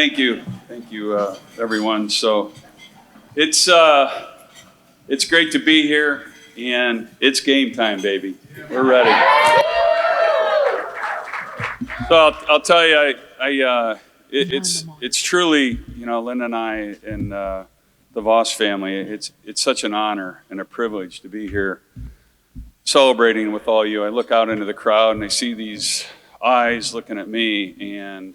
Thank you, everyone. So it's great to be here, and it's game time, baby. We're ready. So I'll tell you, it's truly, Linda and I and the Voss family. It's such an honor and a privilege to be here, celebrating with all you. I look out into the crowd and I see these eyes looking at me, and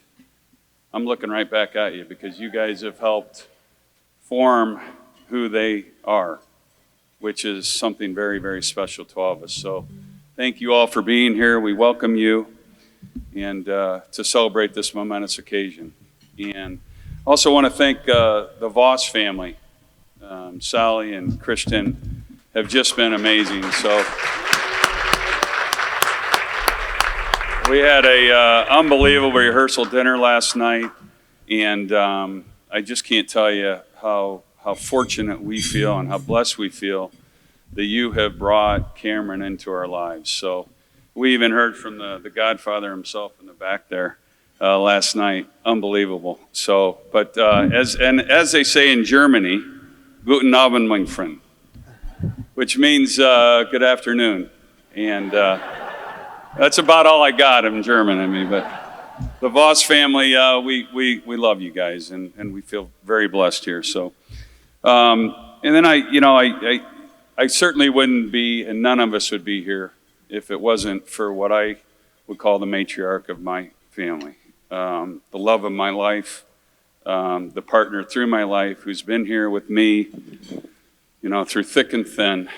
I'm looking right back at you because you guys have helped form who they are, which is something very, very special to all of us. So thank you all for being here. We welcome you and to celebrate this momentous occasion. And also want to thank the Voss family. Sally and Christian have just been amazing. So we had a unbelievable rehearsal dinner last night, and I just can't tell you how fortunate we feel and how blessed we feel that you have brought Cameron into our lives. So we even heard from the Godfather himself in the back there last night. Unbelievable. So, but as they say in Germany, Guten Abend, mein Freund, which means good afternoon, and. That's about all I got in German. But the Voss family, we love you guys, and we feel very blessed here. So, and then I certainly wouldn't be, and none of us would be here if it wasn't for what I would call the matriarch of my family, the love of my life, the partner through my life who's been here with me, through thick and thin.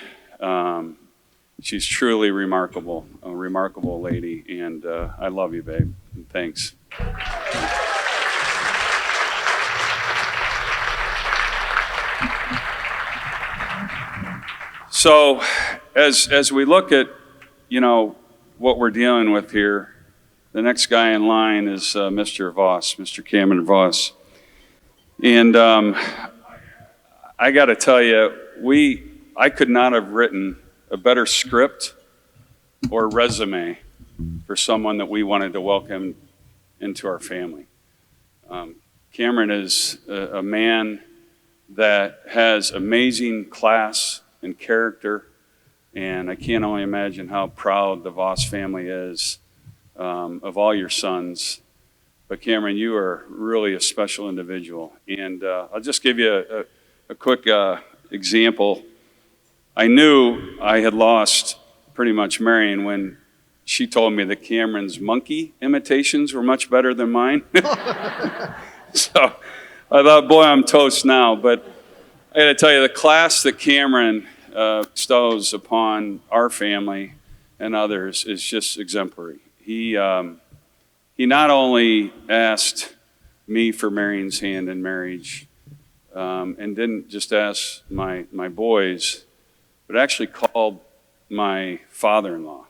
She's truly remarkable, a remarkable lady, and I love you, babe, and thanks. So, as we look at, what we're dealing with here, the next guy in line is Mr. Voss, Mr. Cameron Voss, and I got to tell you, I could not have written a better script or resume for someone that we wanted to welcome into our family. Cameron is a man that has amazing class and character, and I can't only imagine how proud the Voss family is of all your sons. But Cameron, you are really a special individual, and I'll just give you a quick example. I knew I had lost pretty much Marion when she told me that Cameron's monkey imitations were much better than mine. So I thought, boy, I'm toast now. But I got to tell you, the class that Cameron bestows upon our family and others is just exemplary. He not only asked me for Marion's hand in marriage and didn't just ask my boys, but actually called my father-in-law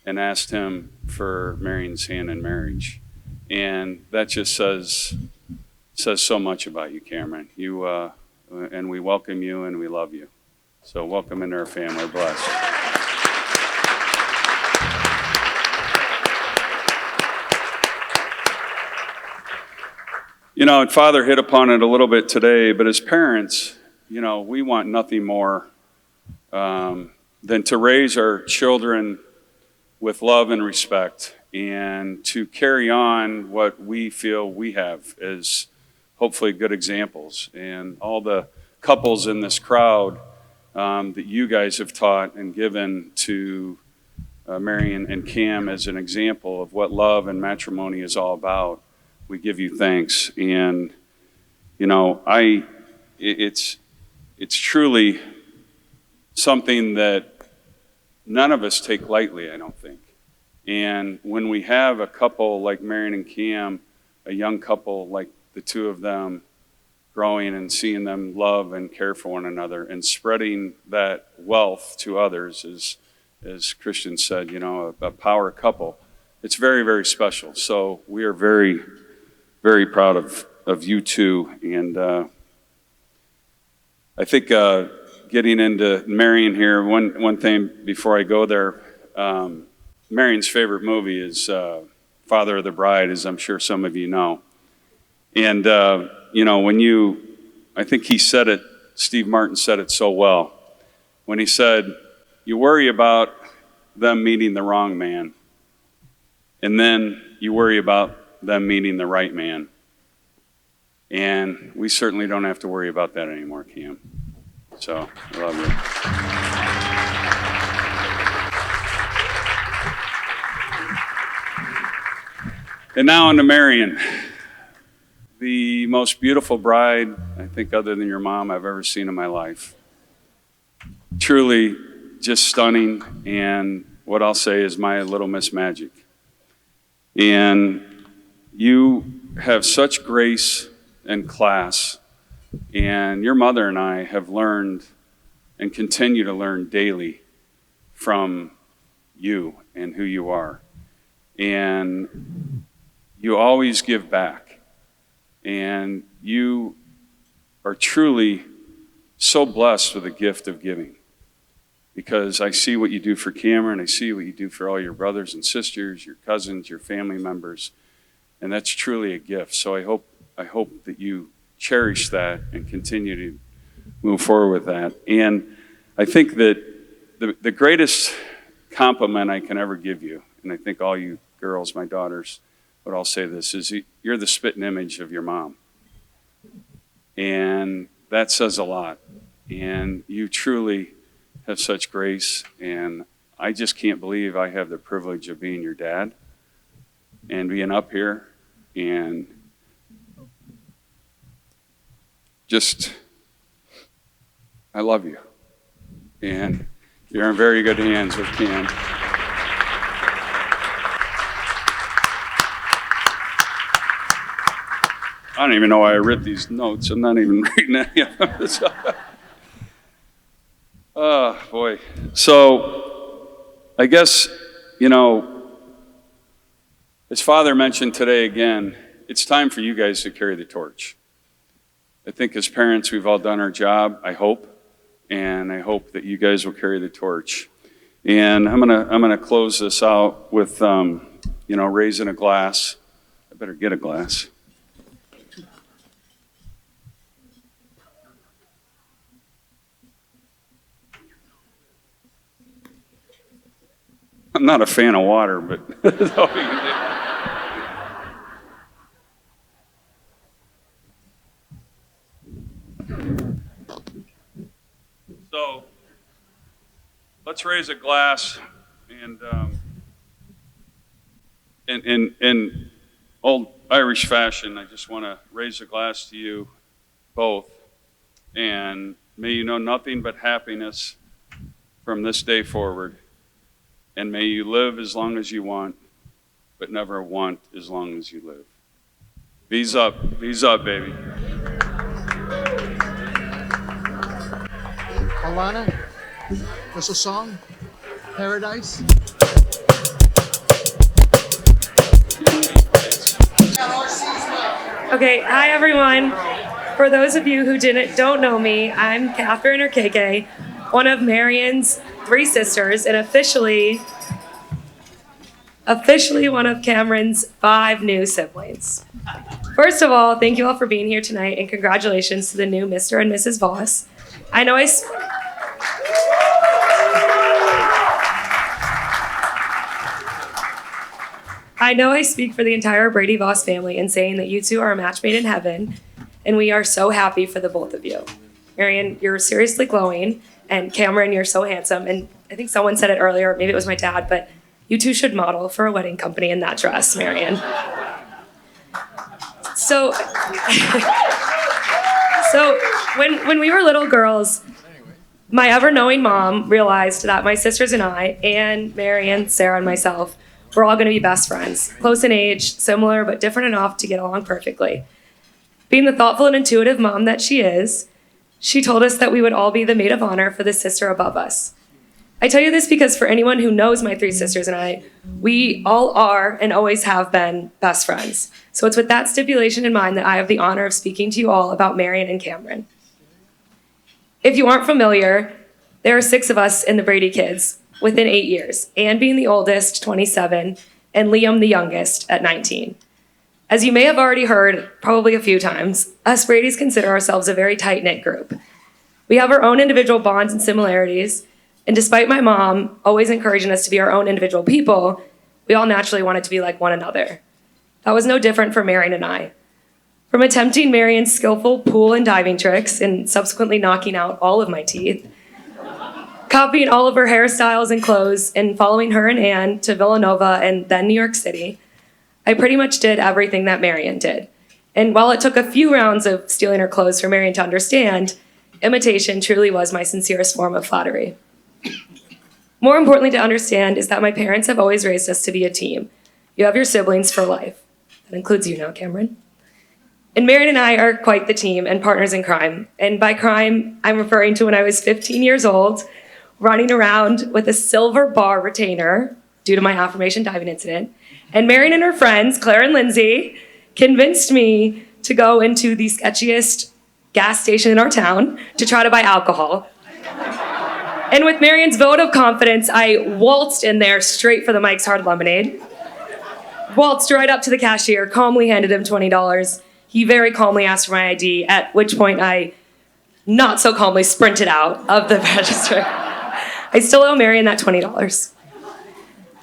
and asked him for Marion's hand in marriage. And that just says so much about you, Cameron. And we welcome you and we love you. So welcome into our family. We're blessed. And Father hit upon it a little bit today, but as parents, we want nothing more than to raise our children with love and respect and to carry on what we feel we have as hopefully good examples. And all the couples in this crowd that you guys have taught and given to Marion and Cam as an example of what love and matrimony is all about, we give you thanks. And, it's truly something that none of us take lightly, I don't think. And when we have a couple like Marion and Cam, a young couple like the two of them, growing and seeing them love and care for one another and spreading that wealth to others, as Christian said, a power couple, it's very, very special. So we are very, very proud of you two. And I think getting into Marion here, one thing before I go there, Marion's favorite movie is Father of the Bride, as I'm sure some of you know. And, I think he said it, Steve Martin said it so well, when he said, you worry about them meeting the wrong man, and then you worry about them meeting the right man. And we certainly don't have to worry about that anymore, Cam. So, I love you. And now on to Marion, the most beautiful bride, I think, other than your mom, I've ever seen in my life. Truly just stunning, and what I'll say is my little Miss Magic. And you have such grace and class, and your mother and I have learned and continue to learn daily from you and who you are. And you always give back, and you are truly so blessed with the gift of giving, because I see what you do for Cameron, I see what you do for all your brothers and sisters, your cousins, your family members, and that's truly a gift. So I hope that you cherish that and continue to move forward with that. And I think that the greatest compliment I can ever give you, and I think all you girls, my daughters, but I'll say this, is you're the spitting image of your mom. And that says a lot. And you truly have such grace, and I just can't believe I have the privilege of being your dad and being up here, and just, I love you. And you're in very good hands with Cam. I don't even know why I wrote these notes. I'm not even reading any of them. Oh, boy. So, I guess, as Father mentioned today again, it's time for you guys to carry the torch. I think as parents, we've all done our job, I hope, and I hope that you guys will carry the torch. And I'm gonna close this out with, raising a glass. I better get a glass. I'm not a fan of water, but that's all we can do. So let's raise a glass, and in old Irish fashion, I just want to raise a glass to you both, and may you know nothing but happiness from this day forward. And may you live as long as you want, but never want as long as you live. V's up, baby. Alana, what's the song? Paradise? Okay, hi everyone. For those of you who don't know me, I'm Catherine, or KK, one of Marion's 3 sisters, and officially one of Cameron's 5 new siblings. First of all, thank you all for being here tonight, and congratulations to the new Mr. and Mrs. Voss. I know I speak for the entire Brady Voss family in saying that you two are a match made in heaven, and we are so happy for the both of you. Marion, you're seriously glowing, and Cameron, you're so handsome, and I think someone said it earlier, maybe it was my dad, but you two should model for a wedding company in that dress, Marion. So when we were little girls, my ever-knowing mom realized that my sisters and I, and Marion, Sarah, and myself, were all going to be best friends, close in age, similar, but different enough to get along perfectly. Being the thoughtful and intuitive mom that she is, she told us that we would all be the maid of honor for the sister above us. I tell you this because for anyone who knows my 3 sisters and I, we all are and always have been best friends. So it's with that stipulation in mind that I have the honor of speaking to you all about Marion and Cameron. If you aren't familiar, there are 6 of us in the Brady kids within 8 years, Anne being the oldest, 27, and Liam the youngest at 19. As you may have already heard, probably a few times, us Bradys consider ourselves a very tight-knit group. We have our own individual bonds and similarities, and despite my mom always encouraging us to be our own individual people, we all naturally wanted to be like one another. That was no different for Marion and I. From attempting Marion's skillful pool and diving tricks and subsequently knocking out all of my teeth, copying all of her hairstyles and clothes, and following her and Anne to Villanova and then New York City, I pretty much did everything that Marion did. And while it took a few rounds of stealing her clothes for Marion to understand, imitation truly was my sincerest form of flattery. More importantly to understand is that my parents have always raised us to be a team. You have your siblings for life. That includes you now, Cameron. And Marion and I are quite the team and partners in crime. And by crime, I'm referring to when I was 15 years old, running around with a silver bar retainer due to my affirmation diving incident. And Marion and her friends, Claire and Lindsay, convinced me to go into the sketchiest gas station in our town to try to buy alcohol. And with Marion's vote of confidence, I waltzed in there straight for the Mike's Hard Lemonade. Waltzed right up to the cashier, calmly handed him $20. He very calmly asked for my ID, at which point I not so calmly sprinted out of the register. I still owe Marion that $20.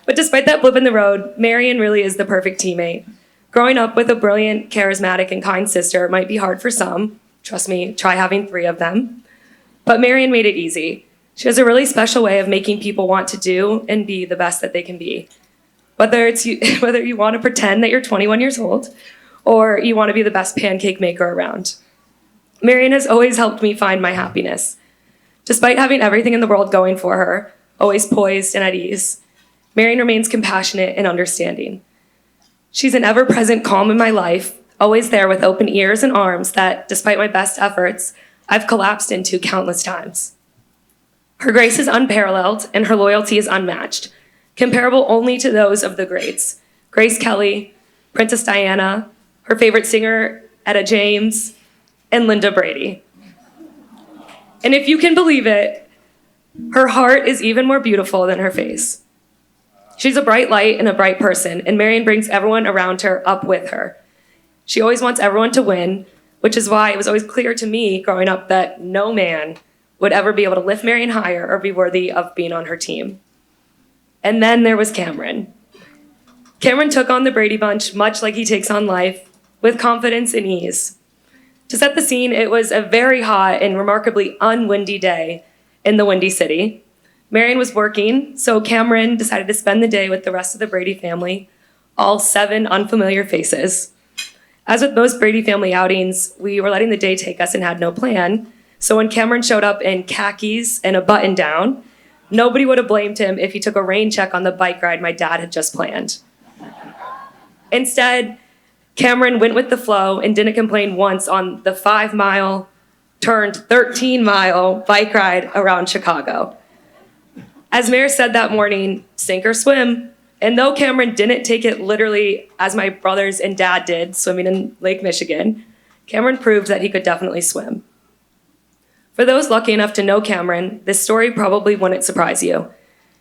But despite that blip in the road, Marion really is the perfect teammate. Growing up with a brilliant, charismatic, and kind sister might be hard for some. Trust me, try having 3 of them. But Marion made it easy. She has a really special way of making people want to do and be the best that they can be. Whether you want to pretend that you're 21 years old or you want to be the best pancake maker around. Marion has always helped me find my happiness. Despite having everything in the world going for her, always poised and at ease, Marion remains compassionate and understanding. She's an ever-present calm in my life, always there with open ears and arms that, despite my best efforts, I've collapsed into countless times. Her grace is unparalleled and her loyalty is unmatched, comparable only to those of the greats. Grace Kelly, Princess Diana, her favorite singer, Etta James, and Linda Brady. And if you can believe it, her heart is even more beautiful than her face. She's a bright light and a bright person, and Marion brings everyone around her up with her. She always wants everyone to win, which is why it was always clear to me growing up that no man would ever be able to lift Marion higher or be worthy of being on her team. And then there was Cameron. Cameron took on the Brady Bunch much like he takes on life, with confidence and ease. To set the scene, it was a very hot and remarkably unwindy day in the Windy City. Marion was working, so Cameron decided to spend the day with the rest of the Brady family, all 7 unfamiliar faces. As with most Brady family outings, we were letting the day take us and had no plan. So when Cameron showed up in khakis and a button down, nobody would have blamed him if he took a rain check on the bike ride my dad had just planned. Instead, Cameron went with the flow and didn't complain once on the 5-mile turned 13-mile bike ride around Chicago. As Mayor said that morning, sink or swim. And though Cameron didn't take it literally as my brothers and dad did, swimming in Lake Michigan, Cameron proved that he could definitely swim. For those lucky enough to know Cameron, this story probably wouldn't surprise you.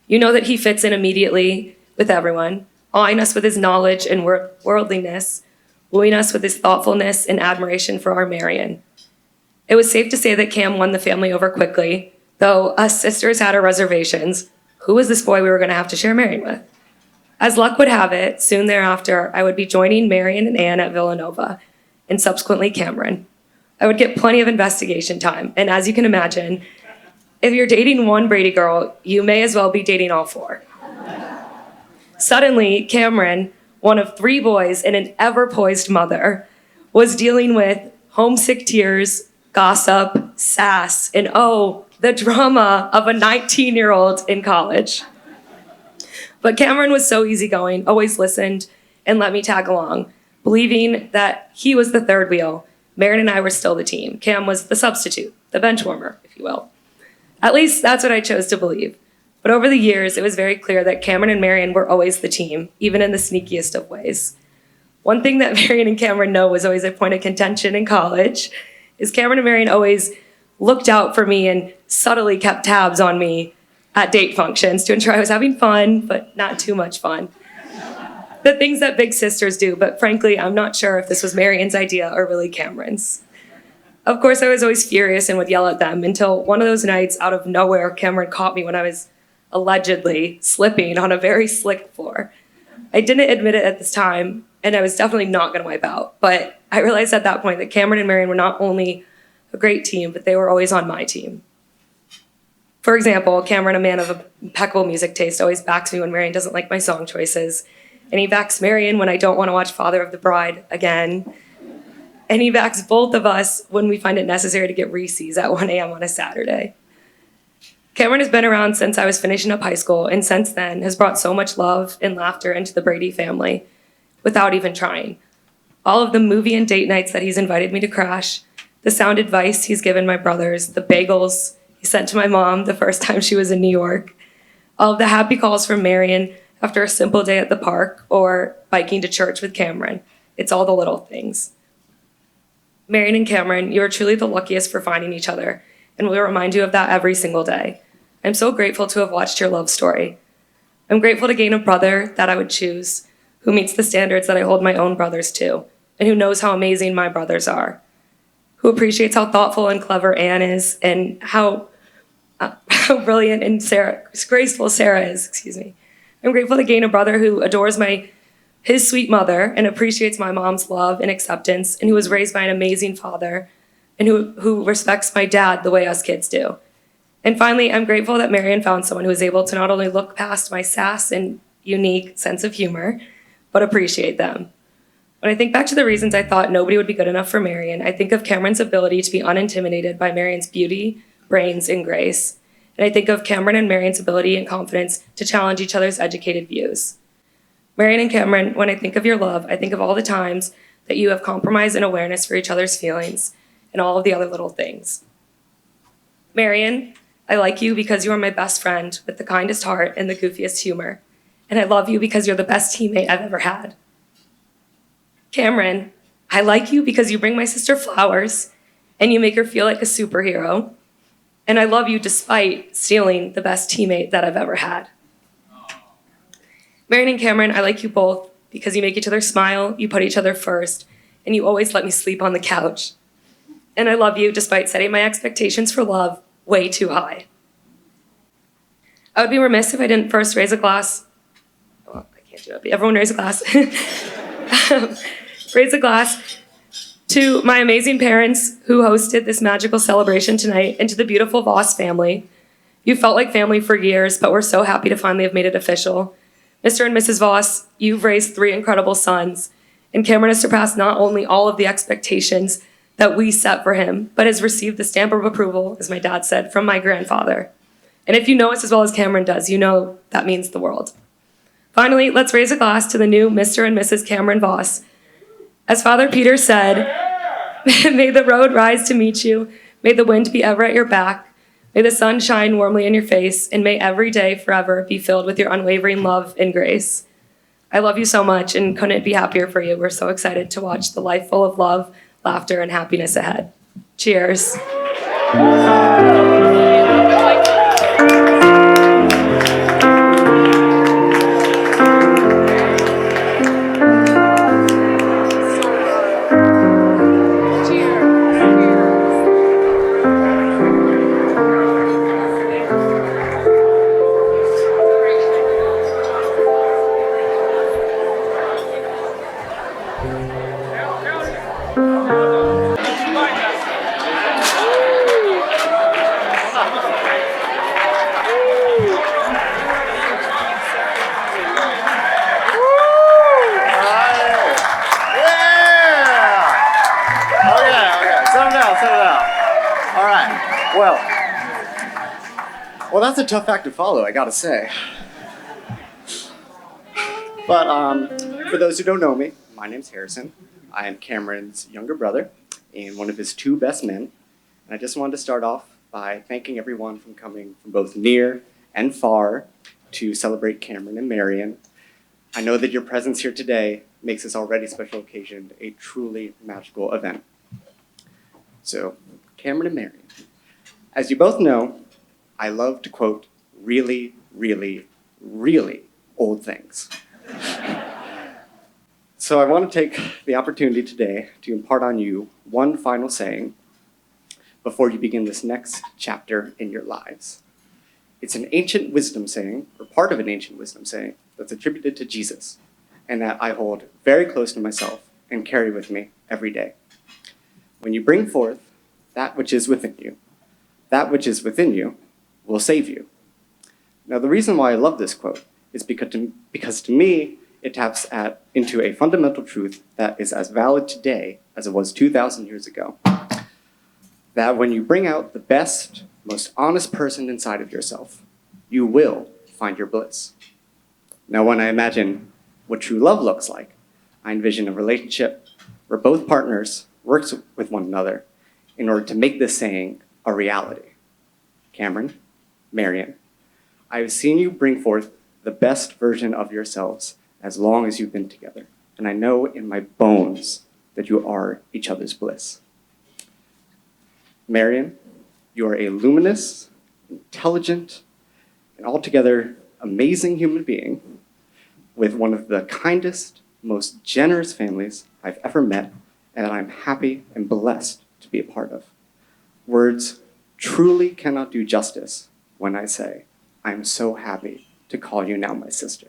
You know that he fits in immediately with everyone, awing us with his knowledge and worldliness, wooing us with his thoughtfulness and admiration for our Marion. It was safe to say that Cam won the family over quickly, though us sisters had our reservations. Who was this boy we were going to have to share Marion with? As luck would have it, soon thereafter, I would be joining Marion and Anne at Villanova, and subsequently Cameron. I would get plenty of investigation time, and as you can imagine, if you're dating one Brady girl, you may as well be dating all 4. Suddenly, Cameron, one of 3 boys and an ever-poised mother, was dealing with homesick tears, gossip, sass, and the drama of a 19-year-old in college. But Cameron was so easygoing, always listened, and let me tag along, believing that he was the third wheel. Marion and I were still the team. Cam was the substitute, the bench warmer, if you will. At least that's what I chose to believe. But over the years, it was very clear that Cameron and Marion were always the team, even in the sneakiest of ways. One thing that Marion and Cameron know was always a point of contention in college is Cameron and Marion always looked out for me and subtly kept tabs on me at date functions to ensure I was having fun, but not too much fun. the things that big sisters do, but frankly, I'm not sure if this was Marion's idea or really Cameron's. Of course, I was always furious and would yell at them until one of those nights, out of nowhere, Cameron caught me when I was allegedly slipping on a very slick floor. I didn't admit it at this time, and I was definitely not going to wipe out, but I realized at that point that Cameron and Marion were not only a great team, but they were always on my team. For example, Cameron, a man of impeccable music taste, always backs me when Marion doesn't like my song choices, and he backs Marion when I don't want to watch Father of the Bride again. And he backs both of us when we find it necessary to get Reese's at 1 a.m. on a Saturday. Cameron has been around since I was finishing up high school, and since then has brought so much love and laughter into the Brady family without even trying. All of the movie and date nights that he's invited me to crash, the sound advice he's given my brothers, the bagels he sent to my mom the first time she was in New York, all of the happy calls from Marion after a simple day at the park or biking to church with Cameron. It's all the little things. Marion and Cameron, you are truly the luckiest for finding each other, and we'll remind you of that every single day. I'm so grateful to have watched your love story. I'm grateful to gain a brother that I would choose, who meets the standards that I hold my own brothers to, and who knows how amazing my brothers are, who appreciates how thoughtful and clever Anne is, and how brilliant and graceful Sarah is. I'm grateful to gain a brother who adores his sweet mother and appreciates my mom's love and acceptance, and who was raised by an amazing father, and who respects my dad the way us kids do. And finally, I'm grateful that Marion found someone who was able to not only look past my sass and unique sense of humor, but appreciate them. When I think back to the reasons I thought nobody would be good enough for Marion, I think of Cameron's ability to be unintimidated by Marion's beauty, brains, and grace. And I think of Cameron and Marion's ability and confidence to challenge each other's educated views. Marion and Cameron, when I think of your love, I think of all the times that you have compromise and awareness for each other's feelings and all of the other little things. Marion, I like you because you are my best friend with the kindest heart and the goofiest humor. And I love you because you're the best teammate I've ever had. Cameron, I like you because you bring my sister flowers and you make her feel like a superhero. And I love you despite stealing the best teammate that I've ever had. Marion and Cameron, I like you both because you make each other smile, you put each other first, and you always let me sleep on the couch. And I love you despite setting my expectations for love way too high. I would be remiss if I didn't first raise a glass. Well, I can't do it, but everyone raise a glass. Raise a glass to my amazing parents who hosted this magical celebration tonight, and to the beautiful Voss family. You felt like family for years, but we're so happy to finally have made it official. Mr. and Mrs. Voss, you've raised 3 incredible sons, and Cameron has surpassed not only all of the expectations that we set for him, but has received the stamp of approval, as my dad said, from my grandfather. And if you know us as well as Cameron does, you know that means the world. Finally, let's raise a glass to the new Mr. and Mrs. Cameron Voss. As Father Peter said, may the road rise to meet you, may the wind be ever at your back, may the sun shine warmly in your face, and may every day forever be filled with your unwavering love and grace. I love you so much and couldn't be happier for you. We're so excited to watch the life full of love, laughter, and happiness ahead. Cheers. Well, that's a tough act to follow, I gotta say. But for those who don't know me, my name's Harrison. I am Cameron's younger brother and one of his 2 best men. And I just wanted to start off by thanking everyone for coming from both near and far to celebrate Cameron and Marion. I know that your presence here today makes this already special occasion a truly magical event. So, Cameron and Marion, as you both know, I love to quote really, really, really old things. So I want to take the opportunity today to impart on you one final saying before you begin this next chapter in your lives. It's an ancient wisdom saying, or part of an ancient wisdom saying, that's attributed to Jesus, and that I hold very close to myself and carry with me every day. When you bring forth that which is within you, that which is within you will save you. Now, the reason why I love this quote is because to me, it taps into a fundamental truth that is as valid today as it was 2,000 years ago. That when you bring out the best, most honest person inside of yourself, you will find your bliss. Now, when I imagine what true love looks like, I envision a relationship where both partners work with one another in order to make this saying a reality. Cameron, Marion, I have seen you bring forth the best version of yourselves as long as you've been together, and I know in my bones that you are each other's bliss. Marion, you are a luminous, intelligent, and altogether amazing human being with one of the kindest, most generous families I've ever met, and that I'm happy and blessed to be a part of. Words truly cannot do justice when I say, I'm so happy to call you now my sister.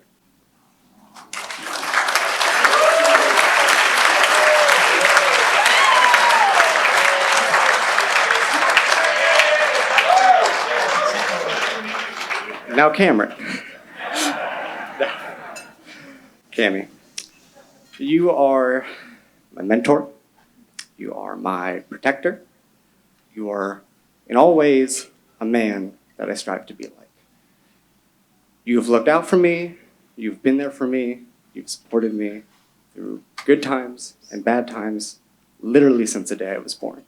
Now, Cameron. Cammy, you are my mentor. You are my protector. You are, in all ways, a man that I strive to be like. You've looked out for me. You've been there for me. You've supported me through good times and bad times, literally since the day I was born.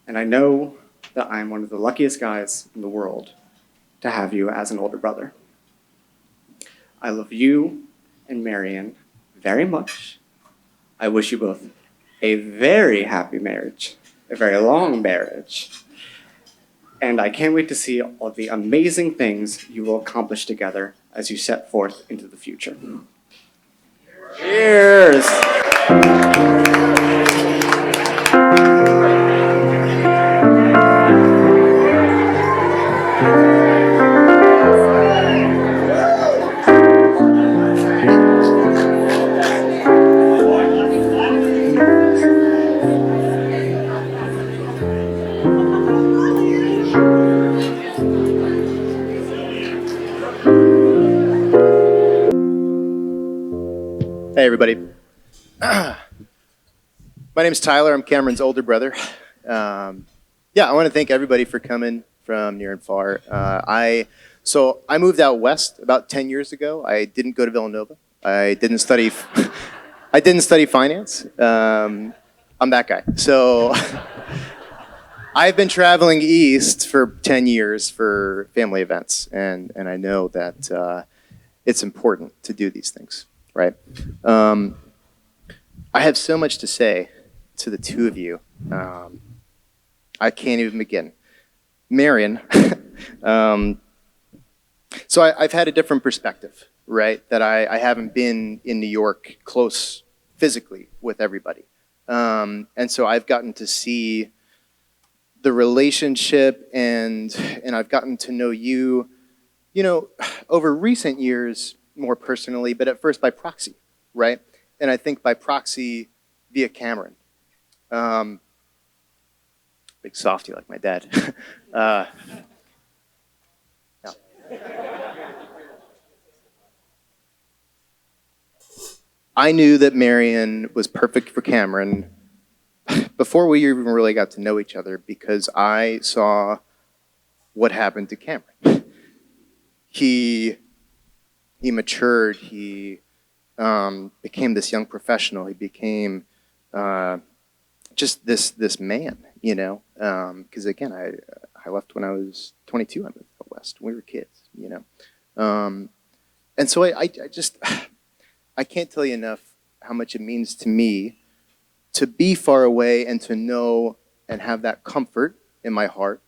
And I know that I'm one of the luckiest guys in the world to have you as an older brother. I love you and Marion very much. I wish you both a very happy marriage, a very long marriage. And I can't wait to see all the amazing things you will accomplish together as you set forth into the future. Cheers! Hey, everybody. My name's Tyler. I'm Cameron's older brother. I want to thank everybody for coming from near and far. I moved out west about 10 years ago. I didn't go to Villanova. I didn't study finance. I'm that guy. So I've been traveling east for 10 years for family events, and I know that it's important to do these things. Right. I have so much to say to the two of you. I can't even begin. Marion, so I've had a different perspective, right? That I haven't been in New York close physically with everybody. And so I've gotten to see the relationship and I've gotten to know you, over recent years, more personally, but at first by proxy, right? And I think by proxy via Cameron. Big softy like my dad. No. I knew that Marion was perfect for Cameron before we even really got to know each other because I saw what happened to Cameron. He matured, he became this young professional, he became just this man, because again, I left when I was 22, I moved out west, we were kids, and so I can't tell you enough how much it means to me to be far away and to know and have that comfort in my heart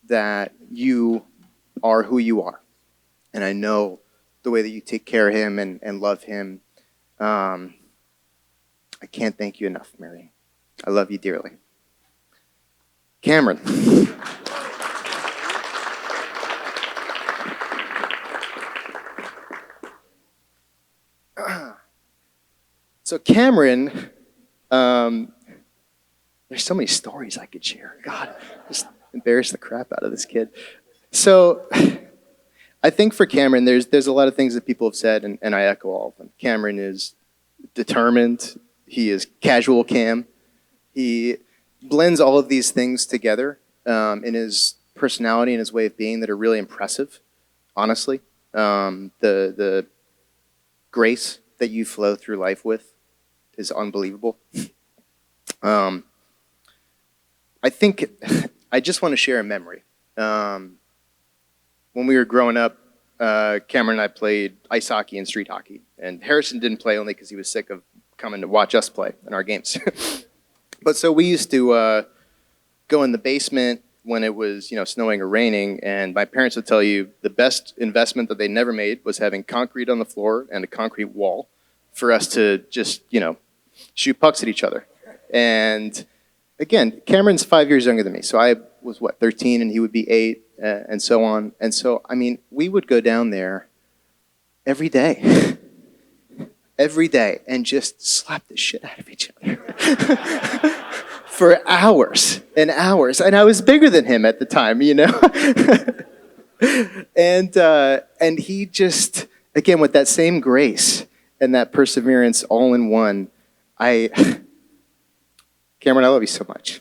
that you are who you are. And I know the way that you take care of him and love him. I can't thank you enough, Marion. I love you dearly. Cameron. So Cameron, there's so many stories I could share. God, just embarrass the crap out of this kid. So I think for Cameron, there's a lot of things that people have said, and I echo all of them. Cameron is determined. He is casual Cam. He blends all of these things together in his personality and his way of being that are really impressive, honestly. The grace that you flow through life with is unbelievable. I think I just want to share a memory. When we were growing up, Cameron and I played ice hockey and street hockey. And Harrison didn't play only because he was sick of coming to watch us play in our games. But so we used to go in the basement when it was, snowing or raining, and my parents would tell you the best investment that they never made was having concrete on the floor and a concrete wall for us to just, shoot pucks at each other. And again, Cameron's 5 years younger than me, so I was 13, and he would be 8, and so on. And so, we would go down there every day, and just slap the shit out of each other for hours and hours. And I was bigger than him at the time, and he just, again, with that same grace and that perseverance all in one, Cameron, I love you so much.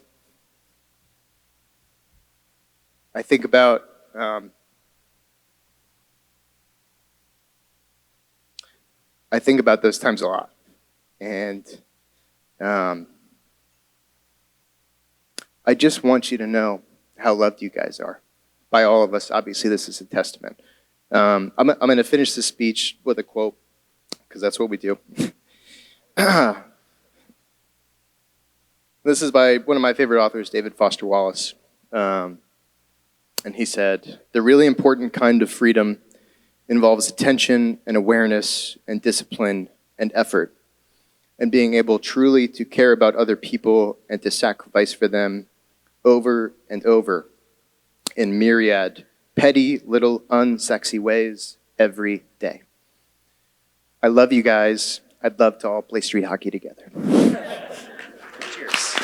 I think about those times a lot, and I just want you to know how loved you guys are by all of us. Obviously, this is a testament. I'm going to finish this speech with a quote, because that's what we do. This is by one of my favorite authors, David Foster Wallace. And he said, "The really important kind of freedom involves attention and awareness and discipline and effort, and being able truly to care about other people and to sacrifice for them over and over in myriad, petty, little, unsexy ways every day." I love you guys. I'd love to all play street hockey together. Cheers.